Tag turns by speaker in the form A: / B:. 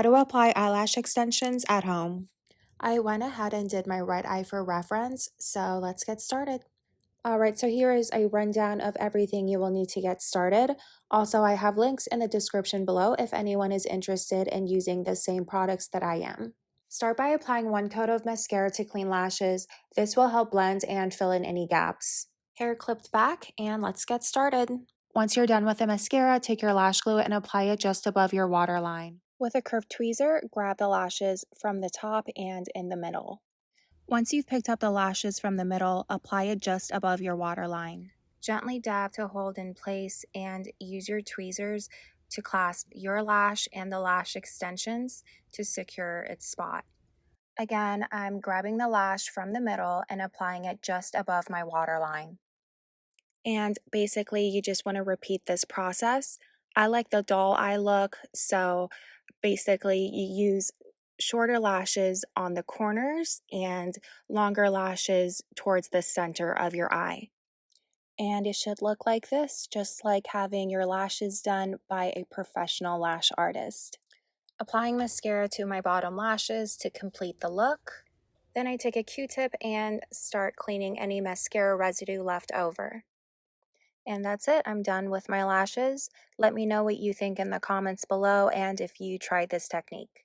A: How to apply eyelash extensions at home. I went ahead and did my right eye for reference, so let's get started. Alright, so here is a rundown of everything you will need to get started. Also, I have links in the description below if anyone is interested in using the same products that I am. Start by applying 1 coat of mascara to clean lashes. This will help blend and fill in any gaps. Hair clipped back, and let's get started. Once you're done with the mascara, take your lash glue and apply it just above your waterline. With a curved tweezer, grab the lashes from the top and in the middle. Once you've picked up the lashes from the middle, apply it just above your waterline. Gently dab to hold in place and use your tweezers to clasp your lash and the lash extensions to secure its spot. Again, I'm grabbing the lash from the middle and applying it just above my waterline. And basically, you just want to repeat this process. I like the doll eye look, so basically you use shorter lashes on the corners and longer lashes towards the center of your eye. And it should look like this, just like having your lashes done by a professional lash artist. Applying mascara to my bottom lashes to complete the look. Then I take a Q-tip and start cleaning any mascara residue left over. And that's it. I'm done with my lashes. Let me know what you think in the comments below and if you tried this technique.